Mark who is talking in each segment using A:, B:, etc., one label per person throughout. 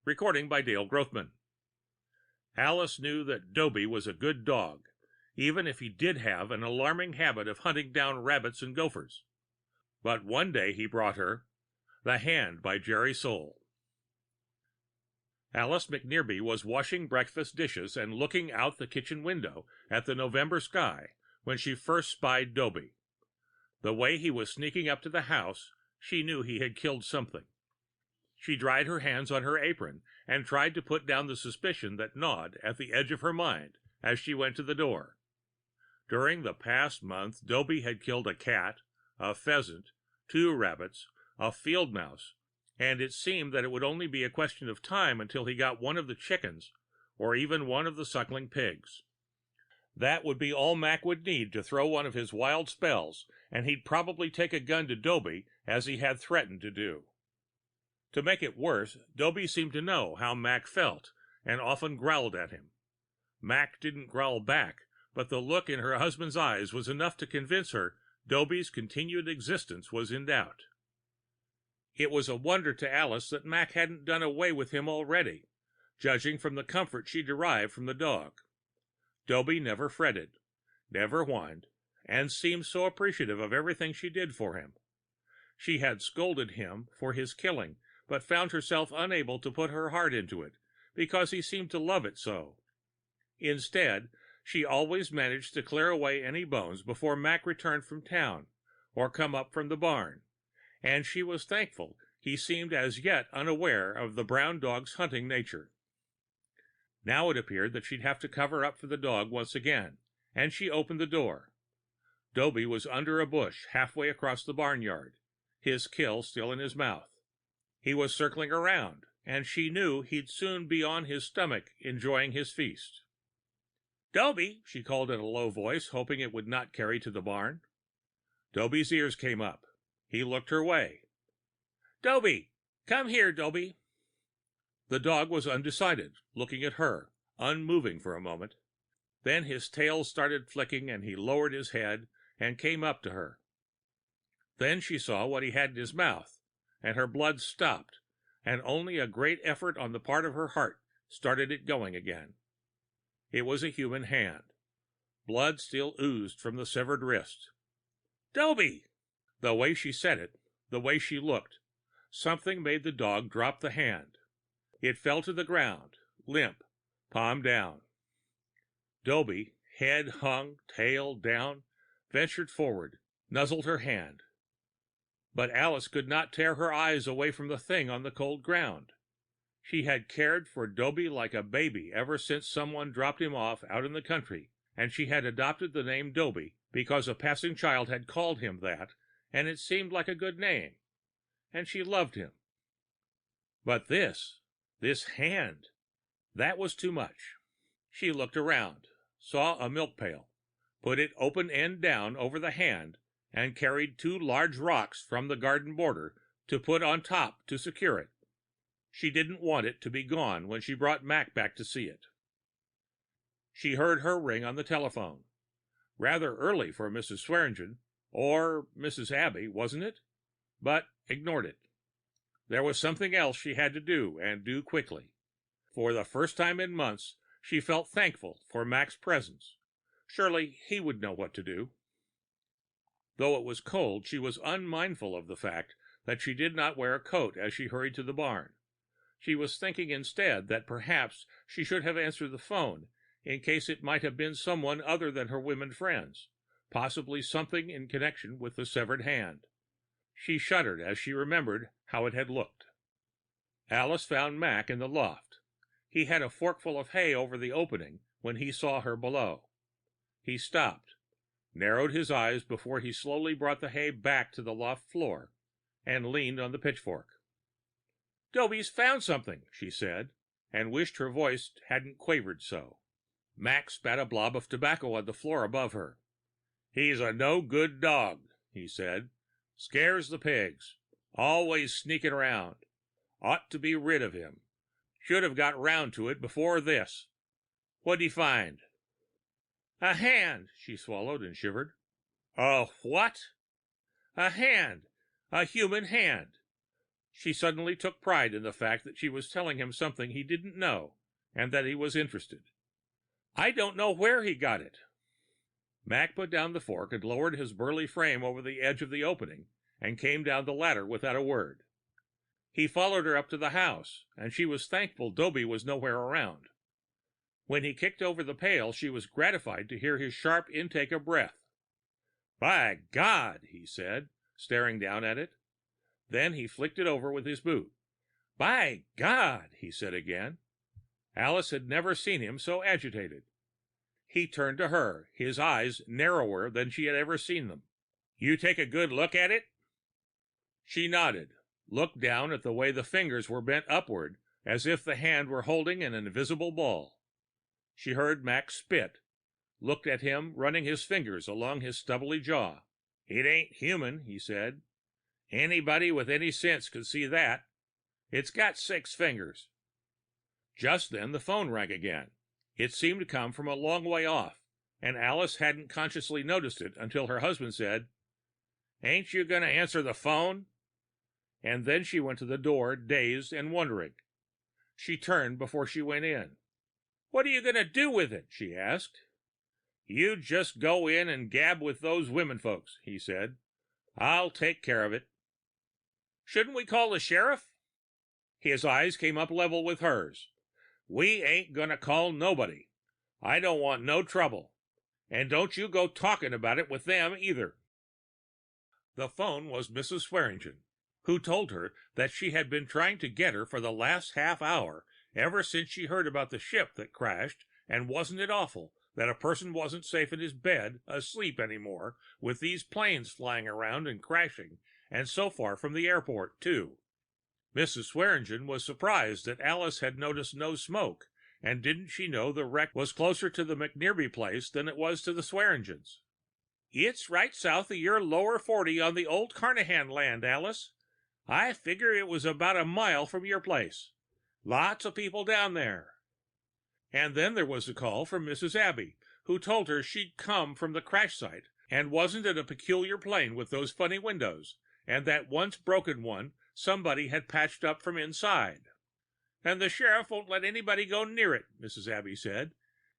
A: Recording by Dale Grothman. Alice knew that Doby was a good dog, even if he did have an alarming habit of hunting down rabbits and gophers. But one day he brought her The Hand by Jerry Sohl. Alice McNearby was washing breakfast dishes and looking out the kitchen window at the November sky when she first spied Doby. The way he was sneaking up to the house, she knew he had killed something. She dried her hands on her apron and tried to put down the suspicion that gnawed at the edge of her mind as she went to the door. During the past month, Doby had killed a cat, a pheasant, 2 rabbits, a field mouse, and it seemed that it would only be a question of time until he got one of the chickens or even one of the suckling pigs. That would be all Mac would need to throw one of his wild spells, and he'd probably take a gun to Doby as he had threatened to do. To make it worse, Doby seemed to know how Mac felt and often growled at him. Mac didn't growl back, but the look in her husband's eyes was enough to convince her Doby's continued existence was in doubt. It was a wonder to Alice that Mac hadn't done away with him already, judging from the comfort she derived from the dog. Doby never fretted, never whined, and seemed so appreciative of everything she did for him. She had scolded him for his killing, but found herself unable to put her heart into it, because he seemed to love it so. Instead, she always managed to clear away any bones before Mac returned from town, or come up from the barn, and she was thankful he seemed as yet unaware of the brown dog's hunting nature. Now it appeared that she'd have to cover up for the dog once again, and she opened the door. Doby was under a bush halfway across the barnyard, his kill still in his mouth. He was circling around, and she knew he'd soon be on his stomach enjoying his feast. "Doby," she called in a low voice, hoping it would not carry to the barn. Doby's ears came up. He looked her way. "Doby! Come here, Doby!" The dog was undecided, looking at her, unmoving for a moment. Then his tail started flicking, and he lowered his head and came up to her. Then she saw what he had in his mouth, and her blood stopped, and only a great effort on the part of her heart started it going again. It was a human hand. Blood still oozed from the severed wrist. "Doby!" The way she said it, the way she looked, something made the dog drop the hand. It fell to the ground, limp, palm down. Doby, head hung, tail down, ventured forward, nuzzled her hand. But Alice could not tear her eyes away from the thing on the cold ground. She had cared for Doby like a baby ever since someone dropped him off out in the country, and she had adopted the name Doby because a passing child had called him that, and it seemed like a good name, and she loved him. But this hand, that was too much. She looked around, saw a milk pail, put it open end down over the hand, and carried 2 large rocks from the garden border to put on top to secure it. She didn't want it to be gone when she brought Mac back to see it. She heard her ring on the telephone. Rather early for Mrs. Swearingen, or Mrs. Abbey, wasn't it? But ignored it. There was something else she had to do, and do quickly. For the first time in months, she felt thankful for Mac's presence. Surely he would know what to do. Though it was cold, she was unmindful of the fact that she did not wear a coat as she hurried to the barn. She was thinking instead that perhaps she should have answered the phone, in case it might have been someone other than her women friends, possibly something in connection with the severed hand. She shuddered as she remembered how it had looked. Alice found Mac in the loft. He had a forkful of hay over the opening when he saw her below. He stopped, narrowed his eyes before he slowly brought the hay back to the loft floor, and leaned on the pitchfork. "Doby's found something," she said, and wished her voice hadn't quavered so. Mac spat a blob of tobacco on the floor above her. "He's a no-good dog," he said. "Scares the pigs. Always sneaking around. Ought to be rid of him. Should have got round to it before this. What'd he find?" "A hand," she swallowed and shivered. "A what?" "A hand. A human hand. She suddenly took pride in the fact that she was telling him something he didn't know, and that he was interested. "I don't know where he got it." Mac put down the fork and lowered his burly frame over the edge of the opening and came down the ladder without a word. He followed her up to the house, and she was thankful Doby was nowhere around. When he kicked over the pail, she was gratified to hear his sharp intake of breath. "By God!" he said, staring down at it. Then he flicked it over with his boot. "By God!" he said again. Alice had never seen him so agitated. He turned to her, his eyes narrower than she had ever seen them. "You take a good look at it?" She nodded, looked down at the way the fingers were bent upward, as if the hand were holding an invisible ball. She heard Mac spit, looked at him running his fingers along his stubbly jaw. "It ain't human," he said. "Anybody with any sense could see that. It's got 6 fingers." Just then the phone rang again. It seemed to come from a long way off, and Alice hadn't consciously noticed it until her husband said, "Ain't you going to answer the phone?" And then she went to the door, dazed and wondering. She turned before she went in. "What are you going to do with it?" she asked. "You just go in and gab with those women folks," he said. "I'll take care of it." "Shouldn't we call the sheriff?" His eyes came up level with hers. "We ain't gonna call nobody. I don't want no trouble. And don't you go talking about it with them either." The phone was Mrs. Swearingen, who told her that she had been trying to get her for the last half hour, ever since she heard about the ship that crashed, and wasn't it awful that a person wasn't safe in his bed, asleep anymore, with these planes flying around and crashing, and so far from the airport, too. Mrs. Swearingen was surprised that Alice had noticed no smoke, and didn't she know the wreck was closer to the McNearby place than it was to the Swearingens. "It's right south of your lower 40 on the old Carnahan land, Alice. I figure it was about a mile from your place. Lots of people down there." And then there was a call from Mrs. Abbey, who told her she'd come from the crash site, and wasn't it a peculiar plane with those funny windows, and that once broken one somebody had patched up from inside. "And the sheriff won't let anybody go near it," Mrs. Abbey said.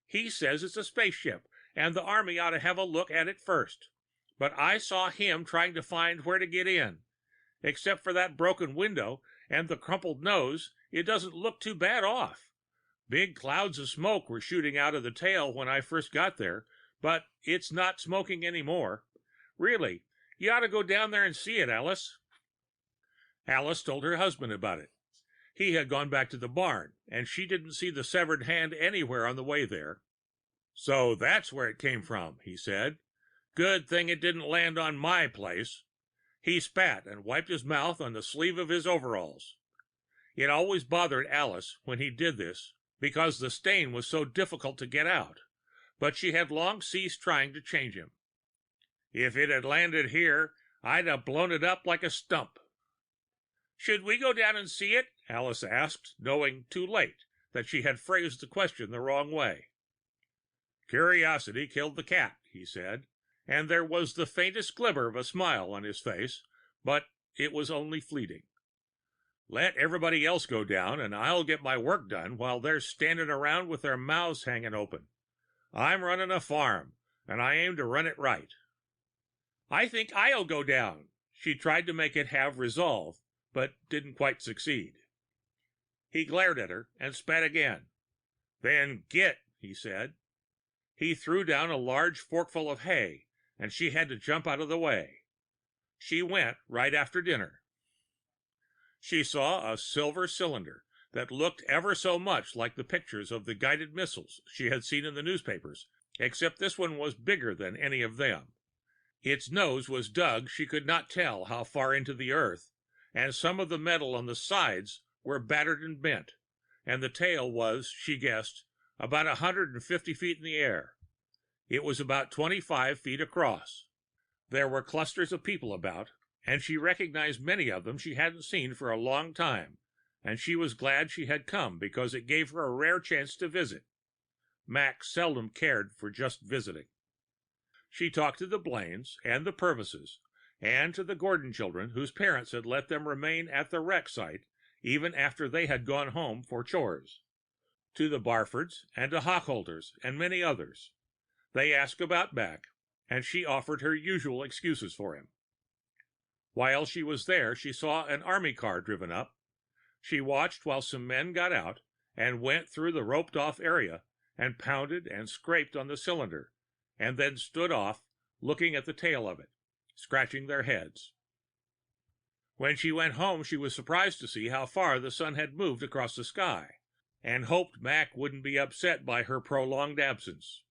A: "He says it's a spaceship, and the army ought to have a look at it first. But I saw him trying to find where to get in. Except for that broken window and the crumpled nose, it doesn't look too bad off. Big clouds of smoke were shooting out of the tail when I first got there, but it's not smoking anymore. Really, you ought to go down there and see it, Alice." Alice told her husband about it. He had gone back to the barn, and she didn't see the severed hand anywhere on the way there. "So that's where it came from," he said. "Good thing it didn't land on my place." He spat and wiped his mouth on the sleeve of his overalls. It always bothered Alice when he did this, because the stain was so difficult to get out, but she had long ceased trying to change him. "If it had landed here, I'd have blown it up like a stump." "Should we go down and see it?" Alice asked, knowing too late that she had phrased the question the wrong way. "Curiosity killed the cat," he said, and there was the faintest glimmer of a smile on his face, but it was only fleeting. "Let everybody else go down, and I'll get my work done while they're standing around with their mouths hanging open. I'm running a farm, and I aim to run it right." "I think I'll go down." She tried to make it have resolve, but didn't quite succeed. He glared at her and spat again. "Then get," he said. He threw down a large forkful of hay, and she had to jump out of the way. She went right after dinner. She saw a silver cylinder that looked ever so much like the pictures of the guided missiles she had seen in the newspapers, except this one was bigger than any of them. Its nose was dug she could not tell how far into the earth, and some of the metal on the sides were battered and bent, and the tail was, she guessed, about 150 feet in the air. It was about 25 feet across. There were clusters of people about, and she recognized many of them she hadn't seen for a long time, and she was glad she had come because it gave her a rare chance to visit. Mac seldom cared for just visiting. She talked to the Blaines and the Purvises, and to the Gordon children whose parents had let them remain at the wreck site even after they had gone home for chores, to the Barfords and to Hochholders and many others. They asked about Mac, and she offered her usual excuses for him. While she was there, she saw an army car driven up. She watched while some men got out and went through the roped-off area and pounded and scraped on the cylinder, and then stood off, looking at the tail of it, scratching their heads. When she went home, she was surprised to see how far the sun had moved across the sky, and hoped Mac wouldn't be upset by her prolonged absence.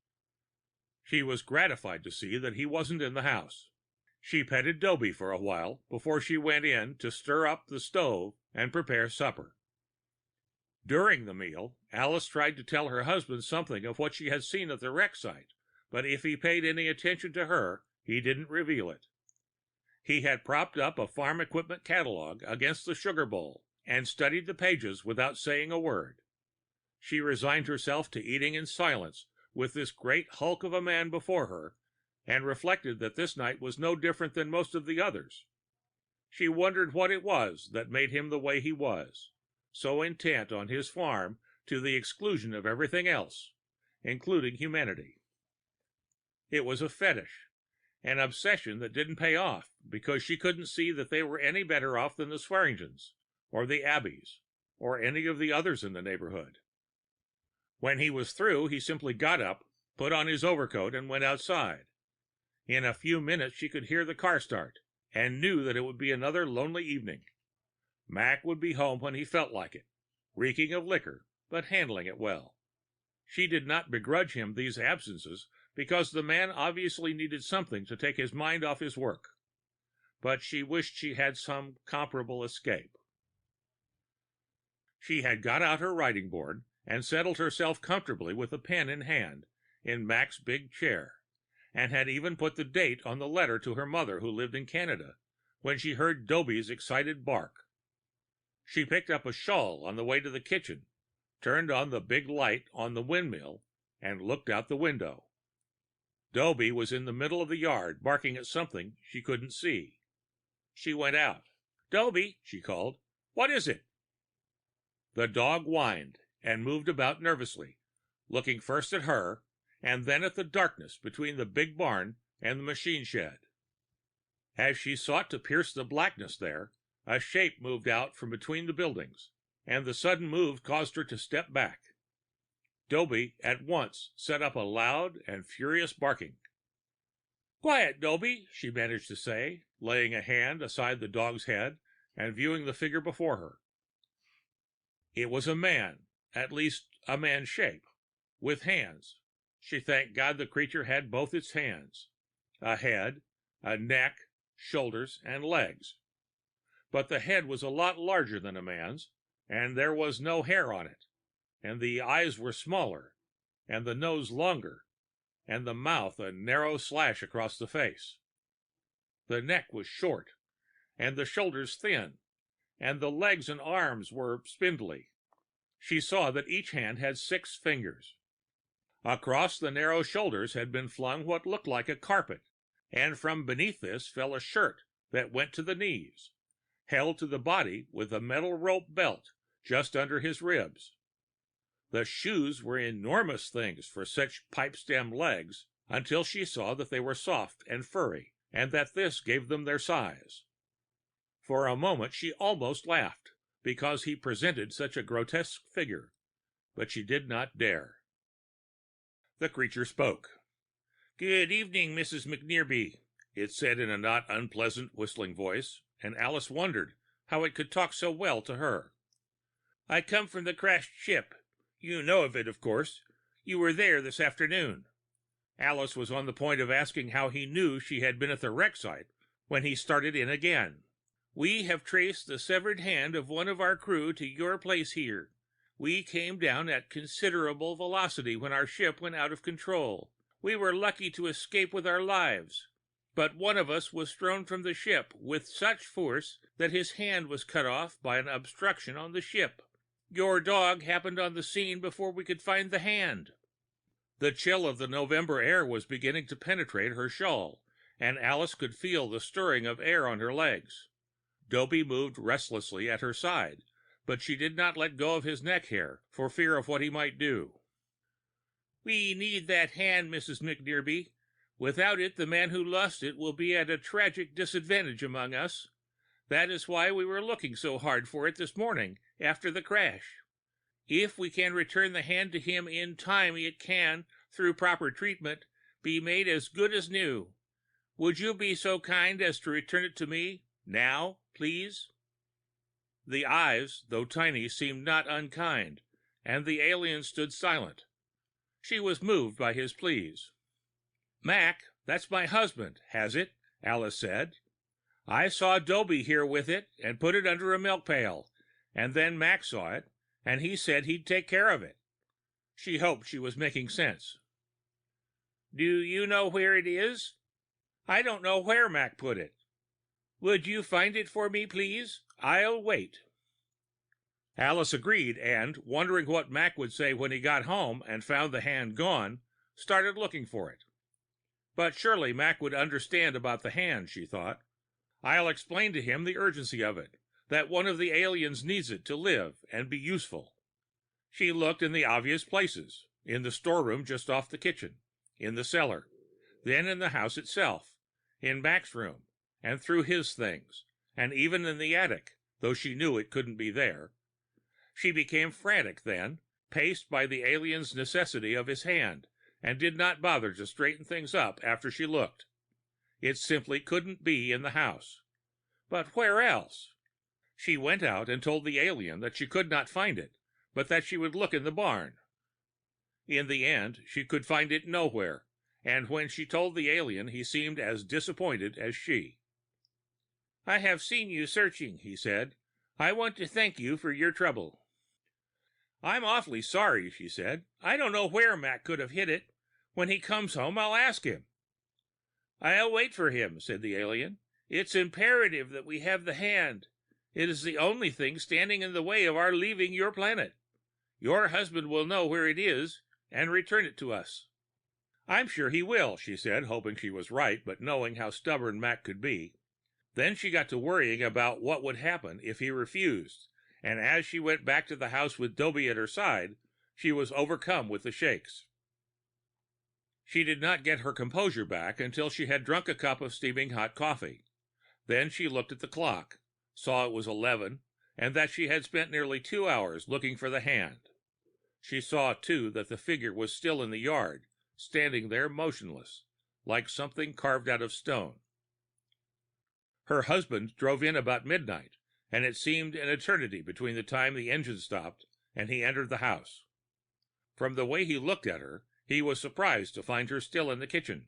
A: She was gratified to see that he wasn't in the house. She petted Doby for a while before she went in to stir up the stove and prepare supper. During the meal, Alice tried to tell her husband something of what she had seen at the wreck site, but if he paid any attention to her, he didn't reveal it. He had propped up a farm equipment catalog against the sugar bowl and studied the pages without saying a word. She resigned herself to eating in silence with this great hulk of a man before her, and reflected that this night was no different than most of the others. She wondered what it was that made him the way he was, so intent on his farm to the exclusion of everything else, including humanity. It was a fetish, an obsession that didn't pay off because she couldn't see that they were any better off than the Swearingens, or the Abbeys, or any of the others in the neighborhood. When he was through, he simply got up, put on his overcoat, and went outside. In a few minutes, she could hear the car start, and knew that it would be another lonely evening. Mac would be home when he felt like it, reeking of liquor, but handling it well. She did not begrudge him these absences, because the man obviously needed something to take his mind off his work. But she wished she had some comparable escape. She had got out her writing board and settled herself comfortably with a pen in hand in Mac's big chair, and had even put the date on the letter to her mother who lived in Canada, when she heard Doby's excited bark. She picked up a shawl on the way to the kitchen, turned on the big light on the windmill, and looked out the window. Doby was in the middle of the yard, barking at something she couldn't see. She went out. "Doby," she called, "what is it?" The dog whined and moved about nervously, looking first at her and then at the darkness between the big barn and the machine shed. As she sought to pierce the blackness there, a shape moved out from between the buildings, and the sudden move caused her to step back. Doby at once set up a loud and furious barking. "Quiet, Doby," she managed to say, laying a hand aside the dog's head and viewing the figure before her. It was a man, at least a man's shape, with hands. She thanked God the creature had both its hands, a head, a neck, shoulders, and legs. But the head was a lot larger than a man's, and there was no hair on it, and the eyes were smaller, and the nose longer, and the mouth a narrow slash across the face. The neck was short, and the shoulders thin, and the legs and arms were spindly. She saw that each hand had 6 fingers. Across the narrow shoulders had been flung what looked like a carpet, and from beneath this fell a shirt that went to the knees, held to the body with a metal rope belt just under his ribs. The shoes were enormous things for such pipe-stem legs, until she saw that they were soft and furry, and that this gave them their size. For a moment she almost laughed, because he presented such a grotesque figure, but she did not dare. The creature spoke. "Good evening, Mrs. McNearby," it said in a not unpleasant whistling voice, and Alice wondered how it could talk so well to her. "I come from the crashed ship. You know of it, of course. You were there this afternoon." Alice was on the point of asking how he knew she had been at the wreck site when he started in again. "We have traced the severed hand of one of our crew to your place here. We came down at considerable velocity when our ship went out of control. We were lucky to escape with our lives, but one of us was thrown from the ship with such force that his hand was cut off by an obstruction on the ship. Your dog happened on the scene before we could find the hand." The chill of the November air was beginning to penetrate her shawl, and Alice could feel the stirring of air on her legs. Doby moved restlessly at her side, but she did not let go of his neck hair for fear of what he might do. "We need that hand, Mrs. McNearby. Without it, the man who lost it will be at a tragic disadvantage among us. That is why we were looking so hard for it this morning after the crash. If we can return the hand to him in time, it can, through proper treatment, be made as good as new. Would you be so kind as to return it to me, now, please?" The eyes, though tiny, seemed not unkind, and the alien stood silent. She was moved by his pleas. "Mac, that's my husband, has it?" Alice said. "I saw Doby here with it and put it under a milk pail, and then Mac saw it, and he said he'd take care of it." She hoped she was making sense. "Do you know where it is?" "I don't know where Mac put it." "Would you find it for me, please? I'll wait." Alice agreed, and, wondering what Mac would say when he got home and found the hand gone, started looking for it. But surely Mac would understand about the hand, she thought. I'll explain to him the urgency of it, that one of the aliens needs it to live and be useful. She looked in the obvious places, in the storeroom just off the kitchen, in the cellar, then in the house itself, in Mac's room, and through his things, and even in the attic, though she knew it couldn't be there. She became frantic then, paced by the alien's necessity of his hand, and did not bother to straighten things up after she looked. It simply couldn't be in the house. But where else? She went out and told the alien that she could not find it, but that she would look in the barn. In the end, she could find it nowhere, and when she told the alien, he seemed as disappointed as she. "I have seen you searching," he said. "I want to thank you for your trouble." "I'm awfully sorry," she said. "I don't know where Mac could have hid it. When he comes home, I'll ask him." "I'll wait for him," said the alien. "It's imperative that we have the hand. It is the only thing standing in the way of our leaving your planet. Your husband will know where it is and return it to us." "I'm sure he will," she said, hoping she was right, but knowing how stubborn Mac could be. Then she got to worrying about what would happen if he refused, and as she went back to the house with Doby at her side, she was overcome with the shakes. She did not get her composure back until she had drunk a cup of steaming hot coffee. Then she looked at the clock, saw it was 11, and that she had spent nearly 2 hours looking for the hand. She saw, too, that the figure was still in the yard, standing there motionless, like something carved out of stone. Her husband drove in about midnight, and it seemed an eternity between the time the engine stopped and he entered the house. From the way he looked at her, he was surprised to find her still in the kitchen.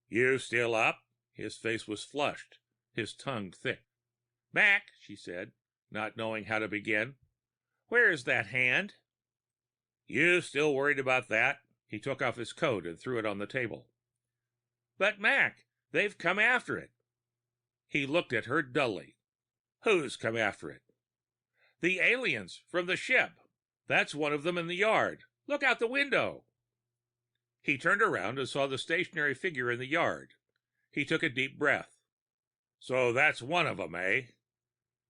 A: "You still up?" His face was flushed, his tongue thick. "Mac," she said, not knowing how to begin, "where's that hand?" "You still worried about that?" He took off his coat and threw it on the table. "But, Mac, they've come after it." He looked at her dully. "Who's come after it?" "The aliens from the ship. That's one of them in the yard. Look out the window." He turned around and saw the stationary figure in the yard. He took a deep breath. "So that's one of them, eh?"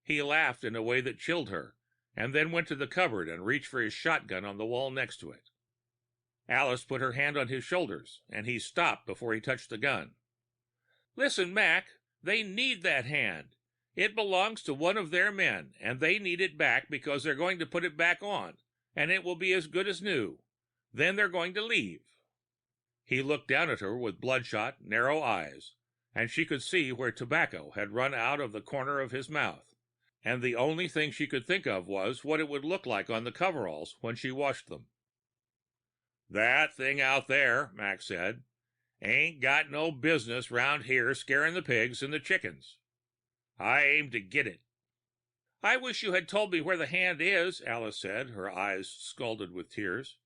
A: He laughed in a way that chilled her, and then went to the cupboard and reached for his shotgun on the wall next to it. Alice put her hand on his shoulders, and he stopped before he touched the gun. "Listen, Mac, they need that hand. It belongs to one of their men, and they need it back because they're going to put it back on, and it will be as good as new. Then they're going to leave." He looked down at her with bloodshot, narrow eyes, and she could see where tobacco had run out of the corner of his mouth, and the only thing she could think of was what it would look like on the coveralls when she washed them. "That thing out there," Max said, "ain't got no business round here scaring the pigs and the chickens. I aim to get it." "I wish you had told me where the hand is," Alice said, her eyes scalded with tears.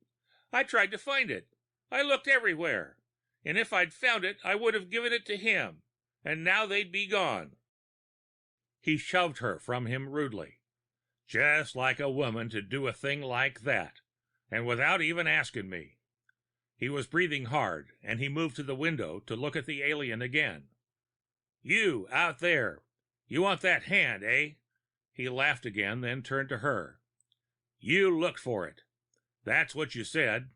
A: "I tried to find it. I looked everywhere. And if I'd found it, I would have given it to him. And now they'd be gone." He shoved her from him rudely. "Just like a woman to do a thing like that, and without even asking me. He was breathing hard, and he moved to the window to look at the alien again. "You, out there. You want that hand, eh?" He laughed again, then turned to her. "You looked for it. That's what you said.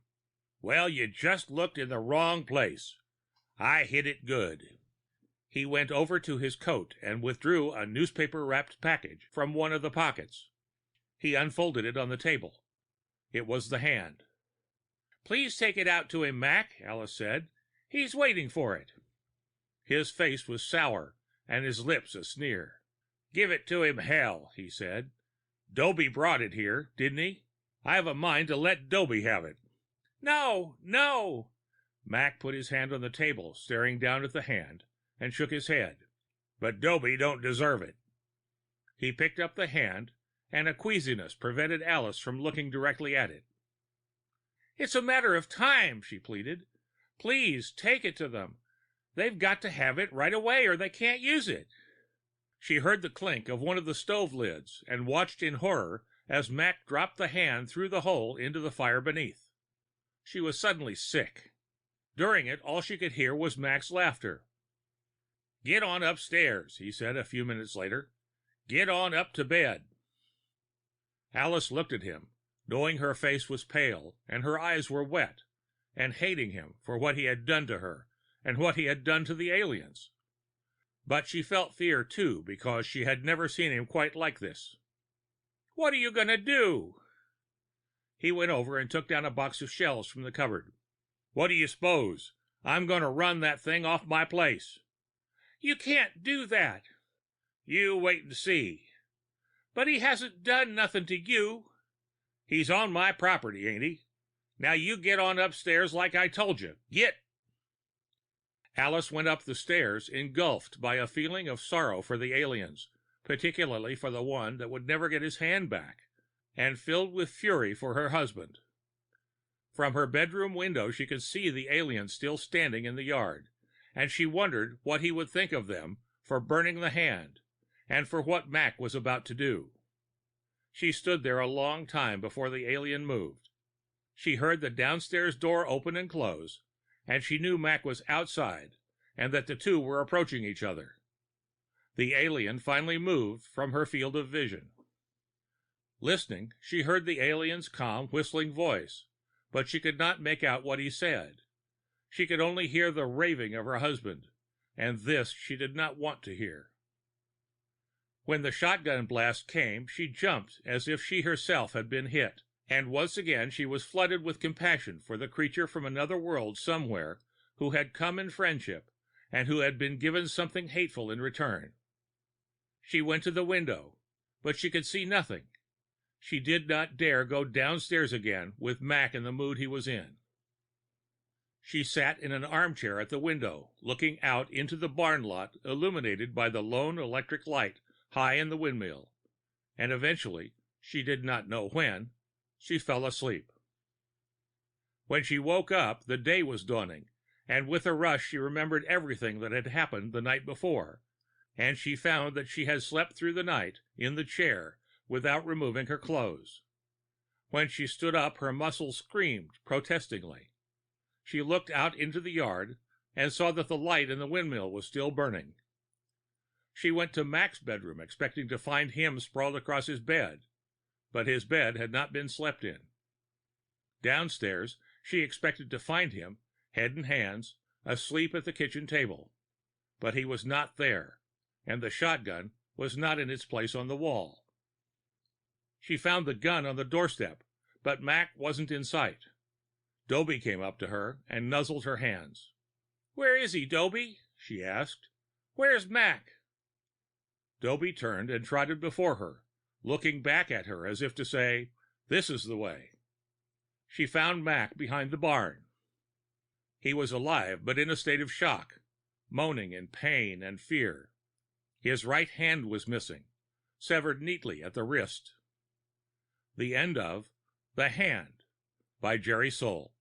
A: Well, you just looked in the wrong place. I hit it good." He went over to his coat and withdrew a newspaper-wrapped package from one of the pockets. He unfolded it on the table. It was the hand. "Please take it out to him, Mac," Alice said. "He's waiting for it." His face was sour, and his lips a sneer. "Give it to him, hell," he said. "Doby brought it here, didn't he? I've a mind to let Doby have it." "No, no!" Mac put his hand on the table, staring down at the hand, and shook his head. "But Doby don't deserve it." He picked up the hand, and a queasiness prevented Alice from looking directly at it. "It's a matter of time," she pleaded. "Please take it to them. They've got to have it right away or they can't use it." She heard the clink of one of the stove lids and watched in horror as Mac dropped the hand through the hole into the fire beneath. She was suddenly sick. During it, all she could hear was Mac's laughter. "Get on upstairs," he said a few minutes later. "Get on up to bed." Alice looked at him, knowing her face was pale and her eyes were wet, and hating him for what he had done to her and what he had done to the aliens. But she felt fear too, because she had never seen him quite like this. "What are you going to do?" He went over and took down a box of shells from the cupboard. "What do you suppose? I'm going to run that thing off my place." "You can't do that." "You wait and see." "But he hasn't done nothing to you." "He's on my property, ain't he? Now you get on upstairs like I told you. Get!" Alice went up the stairs, engulfed by a feeling of sorrow for the aliens, particularly for the one that would never get his hand back, and filled with fury for her husband. From her bedroom window she could see the aliens still standing in the yard, and she wondered what he would think of them for burning the hand, and for what Mac was about to do. She stood there a long time before the alien moved. She heard the downstairs door open and close, and she knew Mac was outside and that the two were approaching each other. The alien finally moved from her field of vision. Listening, she heard the alien's calm, whistling voice, but she could not make out what he said. She could only hear the raving of her husband, and this she did not want to hear. When the shotgun blast came, she jumped as if she herself had been hit, and once again she was flooded with compassion for the creature from another world somewhere who had come in friendship and who had been given something hateful in return. She went to the window, but she could see nothing. She did not dare go downstairs again with Mac in the mood he was in. She sat in an armchair at the window, looking out into the barn lot illuminated by the lone electric light high in the windmill, and eventually, she did not know when, she fell asleep. When she woke up, the day was dawning, and with a rush she remembered everything that had happened the night before, and she found that she had slept through the night in the chair without removing her clothes. When she stood up, her muscles screamed protestingly. She looked out into the yard and saw that the light in the windmill was still burning. She went to Mac's bedroom, expecting to find him sprawled across his bed, but his bed had not been slept in. Downstairs, she expected to find him, head and hands, asleep at the kitchen table. But he was not there, and the shotgun was not in its place on the wall. She found the gun on the doorstep, but Mac wasn't in sight. Doby came up to her and nuzzled her hands. "Where is he, Doby?" she asked. "Where's Mac?" Doby turned and trotted before her, looking back at her as if to say, "This is the way." She found Mac behind the barn. He was alive, but in a state of shock, moaning in pain and fear. His right hand was missing, severed neatly at the wrist. The end of The Hand by Jerry Sohl.